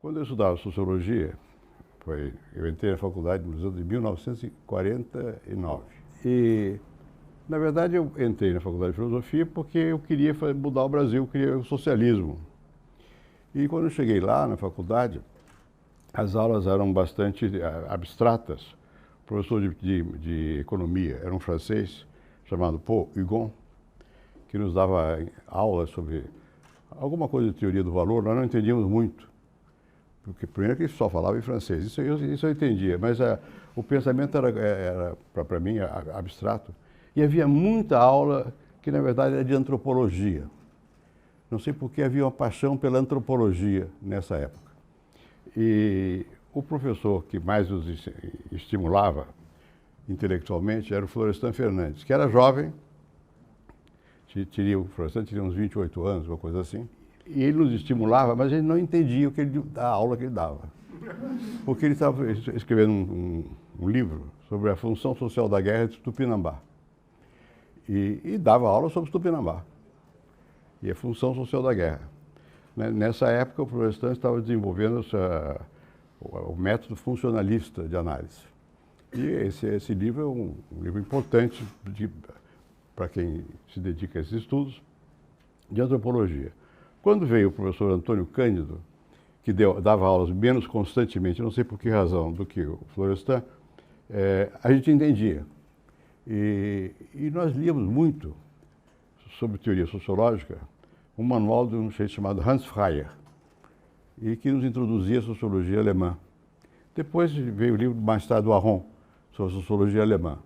Quando eu estudava sociologia, eu entrei na faculdade nos anos de 1949. E, na verdade, eu entrei na faculdade de filosofia porque eu queria mudar o Brasil, eu queria o socialismo. E quando eu cheguei lá na faculdade, as aulas eram bastante abstratas. O professor de economia era um francês chamado Paul Hugon, que nos dava aulas sobre alguma coisa de teoria do valor. Nós não entendíamos muito, porque primeiro que ele só falava em francês, isso eu entendia, mas o pensamento era para mim, abstrato. E havia muita aula que, na verdade, era de antropologia. Não sei por que havia uma paixão pela antropologia nessa época. E o professor que mais nos estimulava intelectualmente era o Florestan Fernandes, que era jovem, o Florestan tinha uns 28 anos, uma coisa assim, e ele nos estimulava, mas a gente não entendia a aula que ele dava. Porque ele estava escrevendo um livro sobre a função social da guerra de Tupinambá. E dava aula sobre Tupinambá e a função social da guerra. Nessa época, o Florestan estava desenvolvendo o método funcionalista de análise. E esse livro é um livro importante para quem se dedica a esses estudos de antropologia. Quando veio o professor Antônio Cândido, que dava aulas menos constantemente, não sei por que razão, do que o Florestan, a gente entendia. E nós líamos muito sobre teoria sociológica, um manual de um sujeito chamado Hans Freyer, e que nos introduzia a sociologia alemã. Depois veio o livro mais tarde do Aron, sobre a sociologia alemã.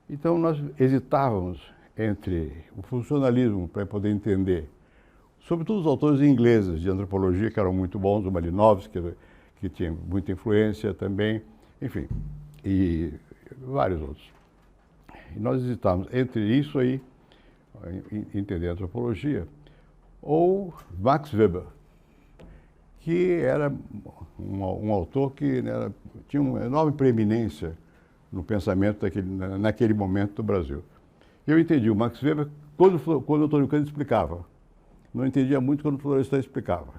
Então nós hesitávamos entre o funcionalismo para poder entender, sobretudo os autores ingleses de antropologia, que eram muito bons, o Malinowski, que tinha muita influência também, enfim, e vários outros. E nós hesitávamos entre isso aí, entender a antropologia, ou Max Weber, que era um autor que tinha uma enorme preeminência no pensamento naquele momento do Brasil. Eu entendi o Max Weber quando o Antônio Cândido explicava. Não entendia muito quando o Florestan explicava,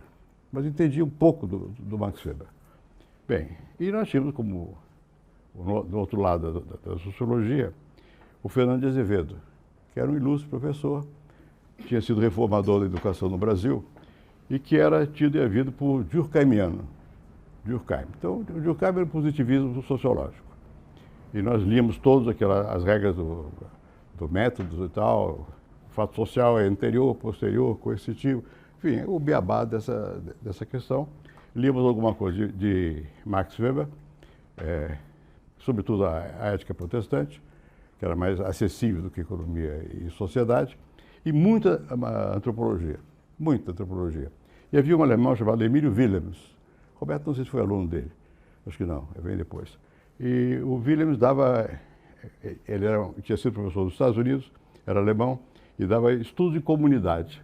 mas entendia um pouco do Max Weber. Bem, e nós tínhamos como, do outro lado da sociologia, o Fernando de Azevedo, que era um ilustre professor, tinha sido reformador da educação no Brasil e que era tido e havido por Durkheimiano. Então, o Durkheim era o positivismo sociológico. E nós líamos todas as regras do método e tal, o fato social é anterior, posterior, coercitivo, enfim, o beabá dessa questão. Líamos alguma coisa de Max Weber, sobretudo a ética protestante, que era mais acessível do que economia e sociedade, e muita antropologia, muita antropologia. E havia um alemão chamado Emílio Willems. Roberto, não sei se foi aluno dele, acho que não, vem depois. E o Willems tinha sido professor dos Estados Unidos, era alemão, e dava estudos de comunidade.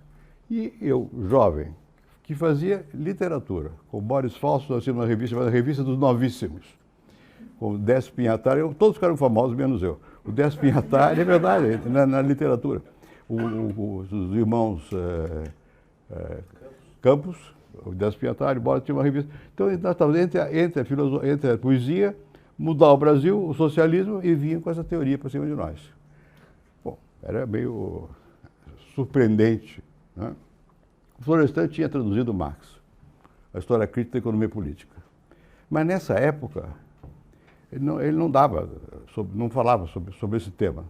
E eu, jovem, que fazia literatura, com Boris Falso, nós tínhamos uma revista chamada Revista dos Novíssimos, com o Décio Pinhatari, todos ficaram famosos, menos eu. O Décio Pinhatari, é verdade, na literatura. Os irmãos Campos, o Décio Pinhatari, Boris tinha uma revista. Então, nós estávamos entre a poesia, mudar o Brasil, o socialismo, e vinham com essa teoria para cima de nós. Bom, era meio surpreendente, né? O Florestan tinha traduzido Marx, a História Crítica da Economia Política. Mas nessa época, ele não falava sobre esse tema.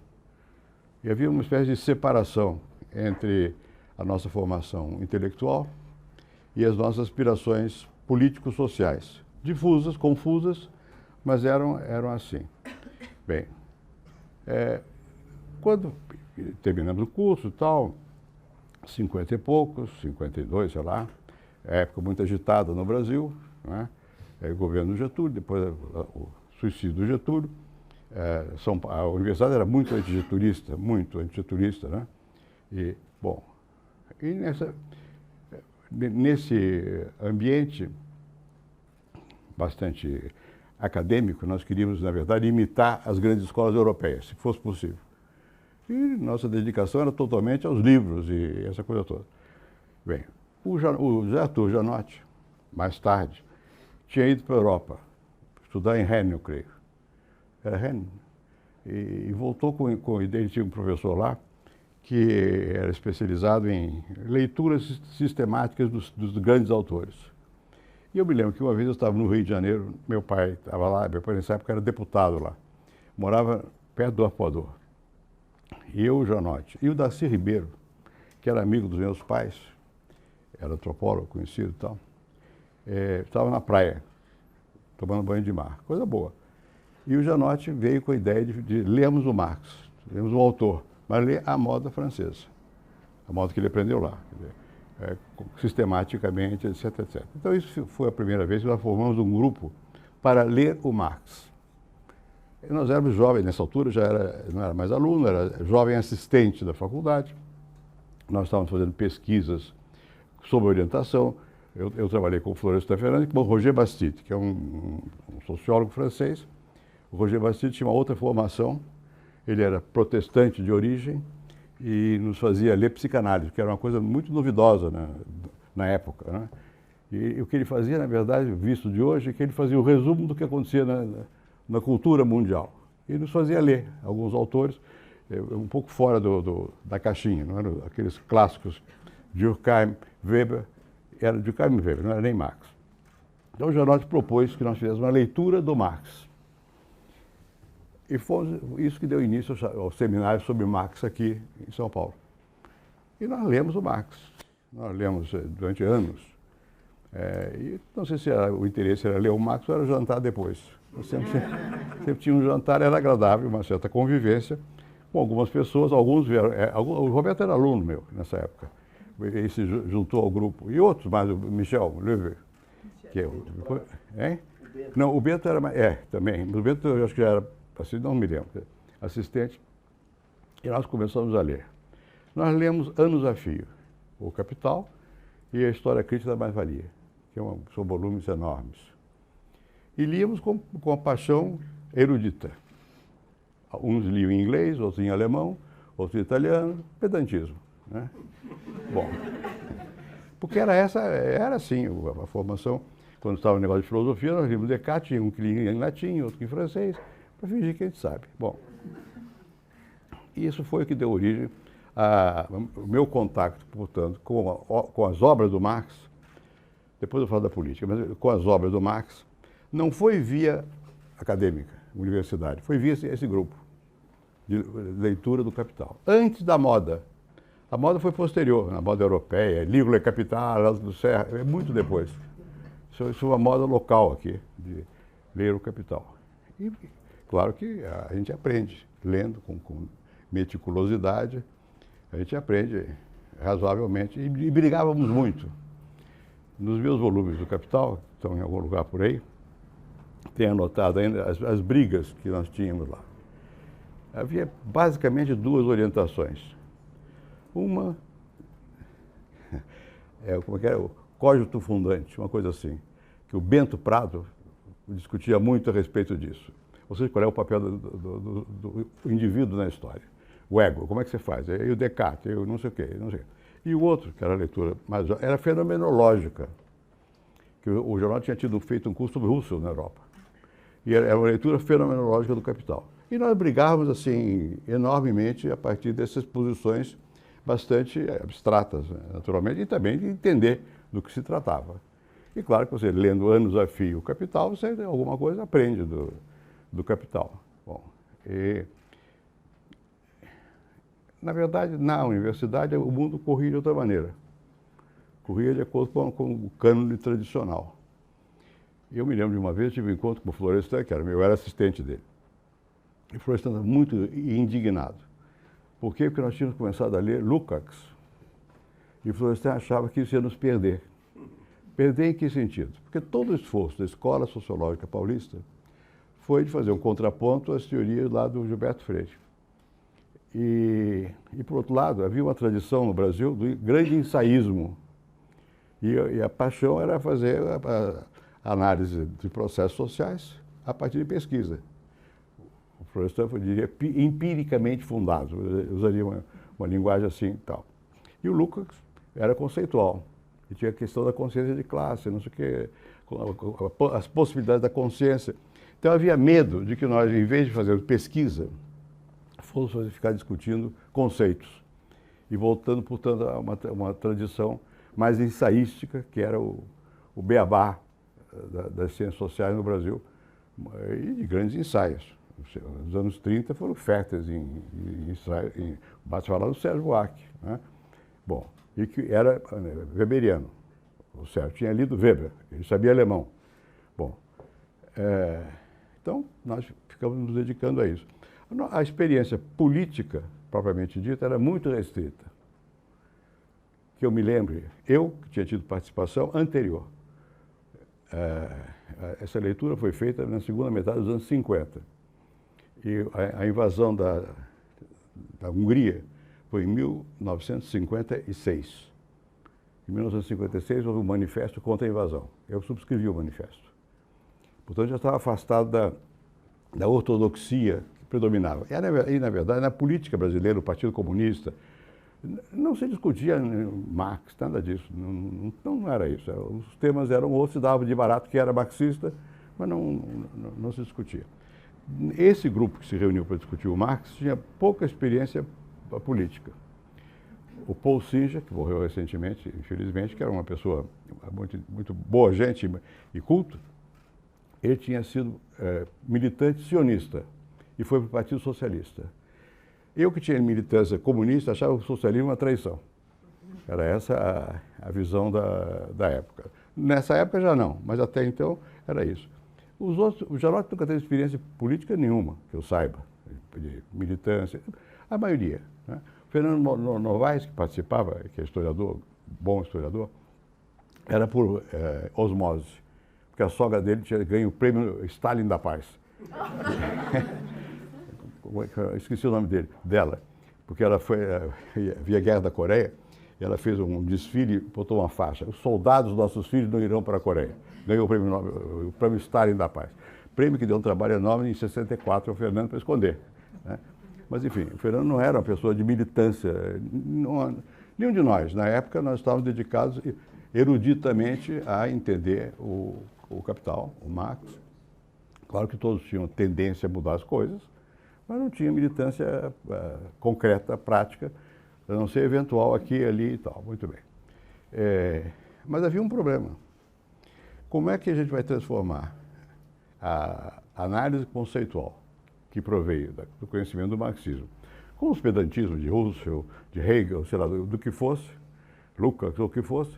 E havia uma espécie de separação entre a nossa formação intelectual e as nossas aspirações político-sociais. Difusas, confusas, mas eram assim. Bem, quando terminamos o curso e tal, 50 e poucos, 52, sei lá, época muito agitada no Brasil, né? O governo do Getúlio, depois o suicídio do Getúlio. A universidade era muito antigetulista, né? E, bom, nesse ambiente bastante acadêmico, nós queríamos, na verdade, imitar as grandes escolas europeias, se fosse possível. E nossa dedicação era totalmente aos livros e essa coisa toda. Bem, o José Arthur Janotti, mais tarde, tinha ido para a Europa, estudar em Rennes, eu creio. Era Rennes. E voltou com ele tinha um professor lá, que era especializado em leituras sistemáticas dos grandes autores. E eu me lembro que uma vez eu estava no Rio de Janeiro, meu pai estava lá, meu pai nessa época era deputado lá, morava perto do Arpoador. E eu, o Janote, e o Darcy Ribeiro, que era amigo dos meus pais, era antropólogo conhecido e tal, estava na praia, tomando banho de mar, coisa boa. E o Janote veio com a ideia de lermos o Marx, lermos o autor, mas ler a moda francesa, a moda que ele aprendeu lá, sistematicamente, etc, etc. Então isso foi a primeira vez que nós formamos um grupo para ler o Marx. E nós éramos jovens, nessa altura não era mais aluno, era jovem assistente da faculdade. Nós estávamos fazendo pesquisas sobre orientação. Eu trabalhei com o Florestan Fernandes e com o Roger Bastide, que é um sociólogo francês. O Roger Bastide tinha uma outra formação, ele era protestante de origem e nos fazia ler psicanálise, que era uma coisa muito duvidosa na época, né? E o que ele fazia, na verdade, visto de hoje, é que ele fazia o resumo do que acontecia na cultura mundial. E nos fazia ler alguns autores, um pouco fora da caixinha, não eram aqueles clássicos, Durkheim, Weber, era Durkheim e Weber, não era nem Marx. Então o Janote propôs que nós fizéssemos uma leitura do Marx. E foi isso que deu início ao seminário sobre Marx aqui em São Paulo. E nós lemos o Marx, nós lemos durante anos. E não sei se o interesse era ler o Marx ou era jantar depois. Sempre tinha um jantar, era agradável, uma certa convivência com algumas pessoas, alguns vieram. O Roberto era aluno meu nessa época, ele se juntou ao grupo. E outros, mas o Michel Leuver, que é o. Hein? Não, o Bento era mais. Também. O Bento eu acho que já era, assim, não me lembro, assistente. E nós começamos a ler. Nós lemos anos a fio, o Capital e a História Crítica da Mais-Valia, que são volumes enormes. E líamos com a paixão erudita. Uns liam em inglês, outros em alemão, outros em italiano, pedantismo, né? Bom, porque era assim, a formação, quando estava no negócio de filosofia, nós líamos Descartes, um que lia em latim, outro em francês, para fingir que a gente sabe. Bom, isso foi o que deu origem ao meu contato, portanto, com as obras do Marx. Depois eu falo da política, mas com as obras do Marx, não foi via acadêmica, universidade, foi via esse grupo de leitura do Capital. Antes da moda. A moda foi posterior, a moda europeia, Lígula Capital, Alto do Serra, é muito depois. Isso é uma moda local aqui, de ler o Capital. E claro que a gente aprende, lendo com meticulosidade, a gente aprende razoavelmente e brigávamos muito. Nos meus volumes do Capital, que estão em algum lugar por aí, tem anotado ainda as brigas que nós tínhamos lá. Havia basicamente duas orientações. Uma, como é que era? O cogito fundante, uma coisa assim, que o Bento Prado discutia muito a respeito disso. Ou seja, qual é o papel do indivíduo na história. O ego, como é que você faz? E o Descartes, eu não sei o quê, não sei. E o outro, que era a leitura, mas era fenomenológica, que o jornal tinha feito um curso sobre Russell na Europa. E era uma leitura fenomenológica do Capital. E nós brigávamos, assim, enormemente a partir dessas posições bastante abstratas, naturalmente, e também de entender do que se tratava. E claro que você, lendo anos a fio o Capital, você alguma coisa aprende do Capital. Bom, na verdade, na universidade, o mundo corria de outra maneira. Corria de acordo com o cânone tradicional. Eu me lembro de uma vez, tive um encontro com o Florestan, que eu era assistente dele. E o Florestan estava muito indignado. Por quê? Porque nós tínhamos começado a ler Lukács. E o Florestan achava que isso ia nos perder. Perder em que sentido? Porque todo o esforço da Escola Sociológica Paulista foi de fazer um contraponto às teorias lá do Gilberto Freire. E por outro lado, havia uma tradição no Brasil do grande ensaísmo. E a paixão era fazer a análise de processos sociais a partir de pesquisa. O Florestan diria empiricamente fundado, usaria uma linguagem assim e tal. E o Lukács era conceitual. E tinha a questão da consciência de classe, não sei o quê, as possibilidades da consciência. Então havia medo de que nós, em vez de fazer pesquisa, fôssemos ficar discutindo conceitos. E voltando, portanto, a uma tradição mais ensaística, que era o beabá das ciências sociais no Brasil, e de grandes ensaios. Os anos 30 foram férteis em basta falar do Sérgio Buarque, né? Bom, e que era weberiano. O Sérgio tinha lido Weber, ele sabia alemão. Bom, então nós ficamos nos dedicando a isso. A experiência política, propriamente dita, era muito restrita. Que eu me lembre, eu que tinha tido participação anterior. Essa leitura foi feita na segunda metade dos anos 50. E a invasão da Hungria foi em 1956. Em 1956 houve um manifesto contra a invasão. Eu subscrevi o manifesto. Portanto, já estava afastado da ortodoxia que predominava. E, na verdade, na política brasileira, o Partido Comunista, não se discutia Marx, nada disso. Não era isso. Os temas eram outros, se dava de barato que era marxista, mas não se discutia. Esse grupo que se reuniu para discutir o Marx tinha pouca experiência política. O Paul Singer, que morreu recentemente, infelizmente, que era uma pessoa muito boa gente e culto, ele tinha sido militante sionista e foi para o Partido Socialista. Eu, que tinha militância comunista, achava o socialismo uma traição. Era essa a visão da época. Nessa época já não, mas até então era isso. O Janotti nunca teve experiência política nenhuma, que eu saiba, de militância, a maioria, né? Fernando Novaes, que participava, que é historiador, bom historiador, era por osmose, porque a sogra dele tinha ganho o prêmio Stalin da Paz. Esqueci o nome dela, porque ela via a Guerra da Coreia, e ela fez um desfile e botou uma faixa: os soldados dos nossos filhos não irão para a Coreia. Ganhou o prêmio Stalin da Paz. Prêmio que deu um trabalho enorme em 64 ao Fernando para esconder, né? Mas, enfim, o Fernando não era uma pessoa de militância. Nenhum de nós, na época, nós estávamos dedicados eruditamente a entender o Capital, o Marx. Claro que todos tinham tendência a mudar as coisas, mas não tinha militância concreta, prática, a não ser eventual aqui, ali e tal. Muito bem. Mas havia um problema. Como é que a gente vai transformar a análise conceitual que proveio do conhecimento do marxismo, com os pedantismos de Husserl, de Hegel, sei lá, do que fosse, Lukács, o que fosse,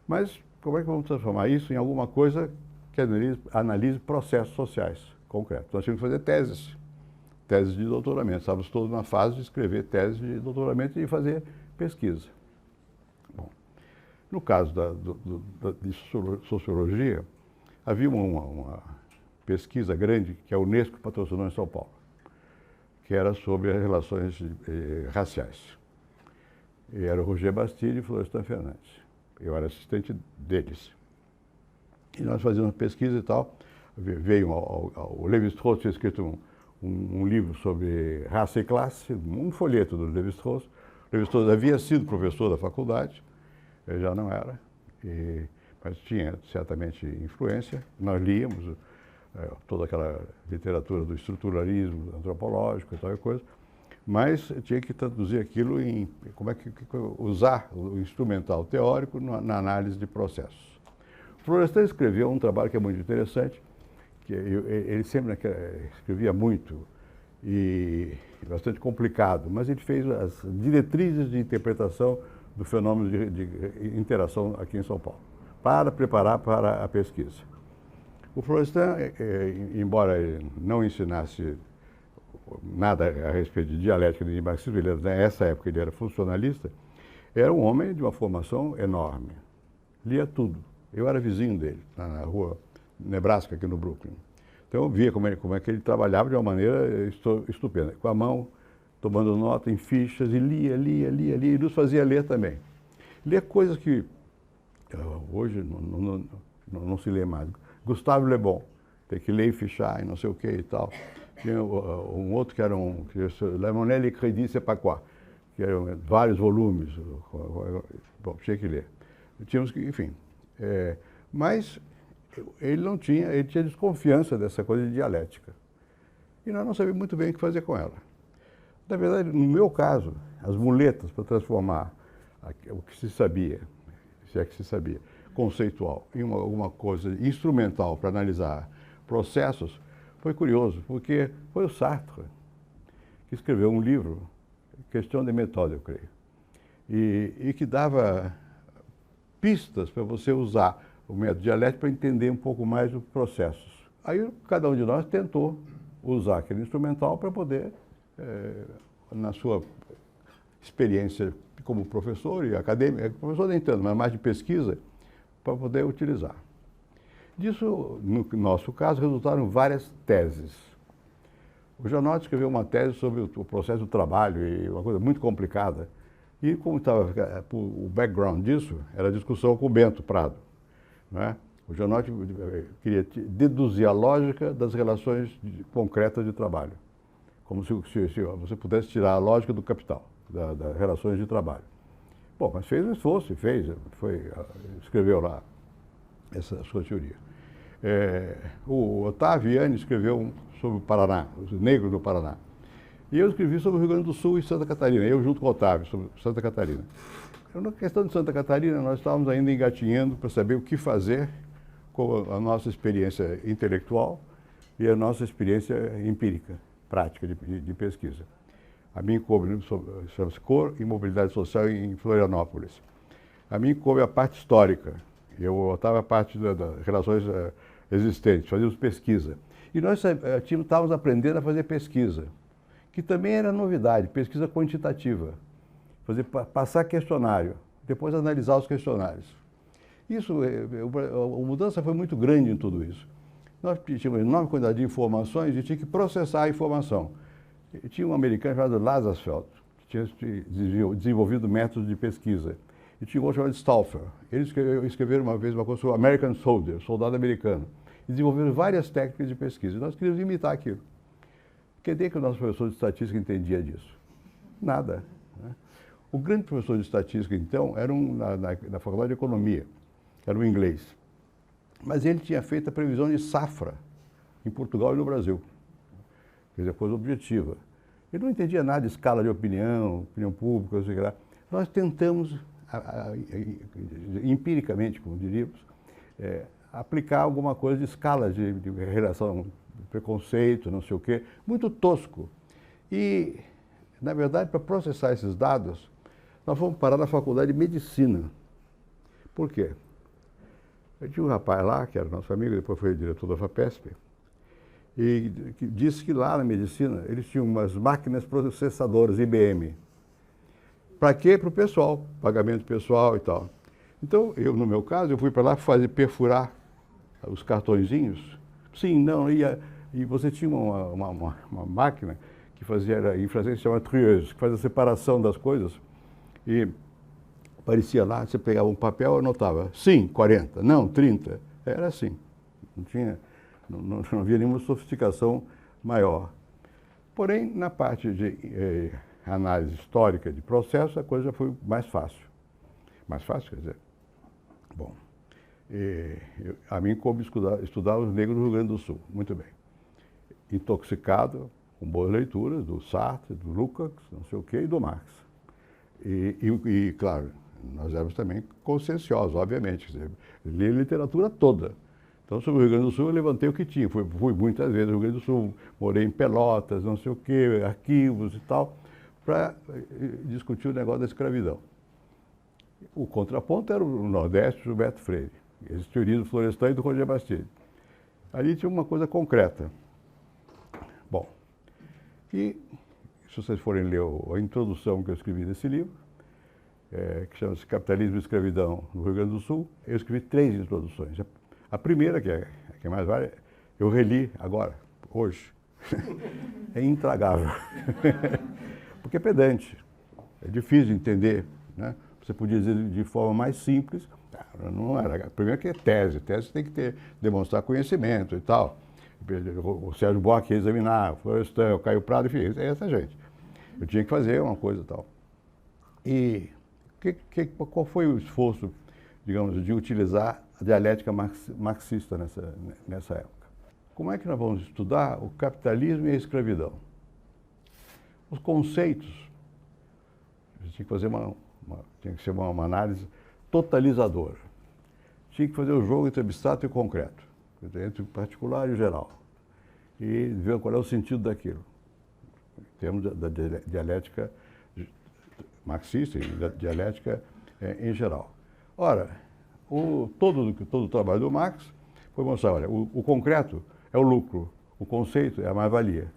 mas como é que vamos transformar isso em alguma coisa que analise processos sociais concretos? Nós tínhamos que fazer teses de doutoramento. Estávamos todos na fase de escrever teses de doutoramento e fazer pesquisa. Bom, no caso de sociologia, havia uma pesquisa grande que a Unesco patrocinou em São Paulo, que era sobre as relações raciais. E era o Roger Bastide e Florestan Fernandes. Eu era assistente deles. E nós fazíamos pesquisa e tal. Veio o Lévi-Strauss, tinha escrito um livro sobre raça e classe, um folheto do Lévi-Strauss. O Lévi-Strauss havia sido professor da faculdade, ele já não era, mas tinha certamente influência. Nós líamos toda aquela literatura do estruturalismo antropológico e tal coisa, mas tinha que traduzir aquilo em como é que usar o instrumental teórico na análise de processos. O Florestan escreveu um trabalho que é muito interessante, que ele sempre escrevia muito e bastante complicado, mas ele fez as diretrizes de interpretação do fenômeno de interação aqui em São Paulo, para preparar para a pesquisa. O Florestan, embora ele não ensinasse nada a respeito de dialética de marxismo, nessa época ele era funcionalista, era um homem de uma formação enorme, lia tudo. Eu era vizinho dele, na rua Nebraska, aqui no Brooklyn. Então eu via como é que ele trabalhava de uma maneira estupenda, com a mão, tomando nota em fichas, e lia, e nos fazia ler também. Lia coisas que hoje não se lê mais. Gustave Le Bon, tem que ler e fichar e não sei o que e tal. Tinha um outro que era La Monnaie, le Crédit, c'est pas quoi, que eram vários volumes. Bom, tinha que ler. tínhamos que, enfim. Mas ele tinha desconfiança dessa coisa de dialética. E nós não sabíamos muito bem o que fazer com ela. Na verdade, no meu caso, as muletas para transformar o que se sabia, se é que se sabia, conceitual, em alguma coisa instrumental para analisar processos, foi curioso, porque foi o Sartre que escreveu um livro, Questão de Méthode, eu creio, e que dava pistas para você usar o método dialético para entender um pouco mais os processos. Aí cada um de nós tentou usar aquele instrumental para poder, na sua experiência como professor e acadêmico, professor nem tanto, mas mais de pesquisa, para poder utilizar. Disso, no nosso caso, resultaram várias teses. O Janotti escreveu uma tese sobre o processo do trabalho, e uma coisa muito complicada. E como estava o background disso, era a discussão com o Bento Prado, né? O Janotti queria deduzir a lógica das relações concretas de trabalho, como se você pudesse tirar a lógica do capital, das relações de trabalho. Bom, mas fez um esforço, escreveu lá essa sua teoria. O Otávio Vianney escreveu sobre o Paraná, os negros do Paraná. E eu escrevi sobre o Rio Grande do Sul e Santa Catarina, eu junto com o Otávio, sobre Santa Catarina. Na questão de Santa Catarina, nós estávamos ainda engatinhando para saber o que fazer com a nossa experiência intelectual e a nossa experiência empírica, prática de pesquisa. A mim coube sobre cor e mobilidade social em Florianópolis. A mim coube a parte histórica. Eu estava a parte das relações existentes, fazíamos pesquisa. E nós estávamos aprendendo a fazer pesquisa, que também era novidade, pesquisa quantitativa. Passar questionário, depois analisar os questionários. A mudança foi muito grande em tudo isso. Nós tínhamos uma enorme quantidade de informações e tinha que processar a informação. Tinha um americano chamado Lazarsfeld, que tinha desenvolvido métodos de pesquisa. E tinha outro chamado Stauffer. Eles escreveram uma vez uma coisa sobre American Soldier, soldado americano. E desenvolveram várias técnicas de pesquisa. E nós queríamos imitar aquilo. Cadê que o nosso professor de estatística entendia disso? Nada. Né? O grande professor de estatística, então, era na Faculdade de Economia, era um inglês. Mas ele tinha feito a previsão de safra em Portugal e no Brasil. Quer dizer, coisa objetiva. Ele não entendia nada de escala de opinião pública, não sei o que lá. Nós tentamos, empiricamente, como diríamos, aplicar alguma coisa de escala de relação, de preconceito, não sei o quê, muito tosco. E, na verdade, para processar esses dados, nós fomos parar na Faculdade de Medicina. Por quê? Eu tinha um rapaz lá, que era nosso amigo, depois foi diretor da FAPESP, e que disse que lá na medicina eles tinham umas máquinas processadoras IBM. Para quê? Para o pessoal, pagamento pessoal e tal. Então, no meu caso, eu fui para lá perfurar os cartõezinhos. Sim, não, e você tinha uma máquina que fazia, em francês se chama trieuse, que fazia a separação das coisas. E aparecia lá, você pegava um papel e anotava, sim, 40, não, 30. Era assim, não havia nenhuma sofisticação maior. Porém, na parte de análise histórica de processo, a coisa foi mais fácil. Mais fácil, quer dizer? Bom, a mim coube estudar os negros do Rio Grande do Sul, muito bem. Intoxicado, com boas leituras, do Sartre, do Lukács, não sei o quê, e do Marx. E claro, nós éramos também conscienciosos, obviamente, quer dizer, li a literatura toda. Então, sobre o Rio Grande do Sul, eu levantei o que tinha. Fui muitas vezes ao Rio Grande do Sul, morei em Pelotas, não sei o quê, arquivos e tal, para discutir o negócio da escravidão. O contraponto era o Nordeste, Gilberto Freire, as teorias do Florestan e do Roger Bastide. Ali tinha uma coisa concreta. Bom, e se vocês forem ler a introdução que eu escrevi nesse livro, que chama-se Capitalismo e Escravidão no Rio Grande do Sul, eu escrevi 3 introduções. A primeira, que é mais vale, eu reli agora, hoje. É intragável. Porque é pedante, é difícil de entender, né? Você podia dizer de forma mais simples, não era. Primeiro que é tese tem que demonstrar conhecimento e tal. O Sérgio Buarque ia examinar, o Florestan, o Caio Prado, enfim, é essa gente. Eu tinha que fazer uma coisa e tal. E qual foi o esforço digamos, de utilizar a dialética marxista nessa época. Como é que nós vamos estudar o capitalismo e a escravidão? Os conceitos, tinha que fazer tinha que ser uma análise totalizadora. Tinha que fazer o jogo entre abstrato e concreto, entre o particular e o geral, e ver qual é o sentido daquilo, em termos da dialética marxista e da dialética em geral. Ora, todo o trabalho do Marx foi mostrar, olha, o concreto é o lucro, o conceito é a mais-valia.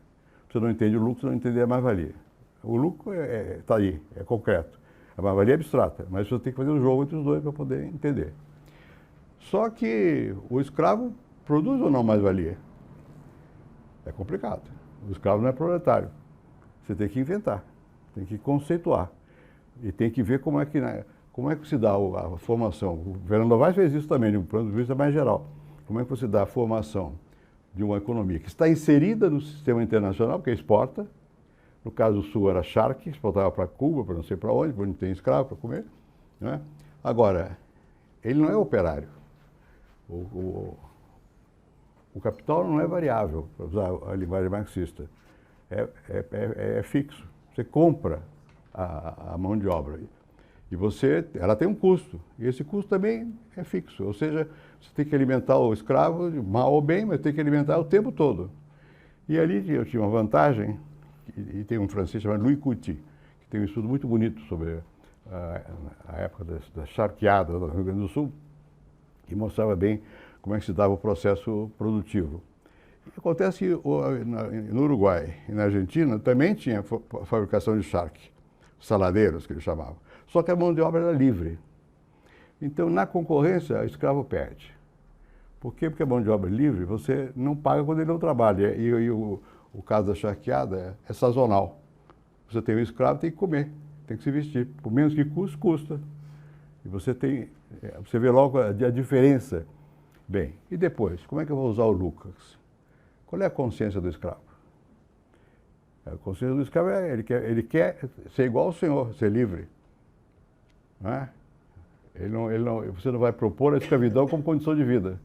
Você não entende o lucro, você não entende a mais-valia. O lucro está aí, é concreto. A mais-valia é abstrata, mas você tem que fazer o jogo entre os dois para poder entender. Só que o escravo produz ou não mais-valia? É complicado. O escravo não é proletário. Você tem que inventar, tem que conceituar. E tem que ver como é que se dá a formação. O Fernando Novaes fez isso também, de um ponto de vista mais geral. Como é que você dá a formação de uma economia que está inserida no sistema internacional, porque exporta. No caso do Sul era charque, exportava para Cuba, para não sei para onde tem escravo para comer. Né? Agora, ele não é operário. O capital não é variável, para usar a linguagem marxista. É fixo. Você compra a mão de obra. E ela tem um custo. E esse custo também é fixo. Ou seja, você tem que alimentar o escravo, mal ou bem, mas tem que alimentar o tempo todo. E ali eu tinha uma vantagem, e tem um francês chamado Louis Couty, que tem um estudo muito bonito sobre a época da charqueada do Rio Grande do Sul, que mostrava bem como é que se dava o processo produtivo. E acontece que no Uruguai e na Argentina também tinha fabricação de charque, saladeiros, que eles chamavam. Só que a mão de obra era livre. Então, na concorrência, o escravo perde. Por quê? Porque a mão de obra é livre, você não paga quando ele não trabalha. E o caso da charqueada é sazonal. Você tem um escravo, tem que comer, tem que se vestir. Por menos que custe, custa. E você vê logo a diferença. Bem, e depois, como é que eu vou usar o Lucas? Qual é a consciência do escravo? A consciência do escravo ele quer ser igual ao senhor, ser livre. Não é? Você não vai propor a escravidão como condição de vida.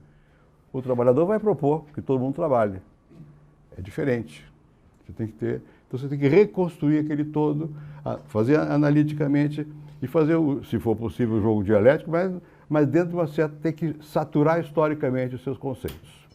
O trabalhador vai propor que todo mundo trabalhe. É diferente. Então você tem que reconstruir aquele todo, fazer analiticamente e fazer, se for possível, o jogo dialético, mas dentro de uma certa, tem que saturar historicamente os seus conceitos.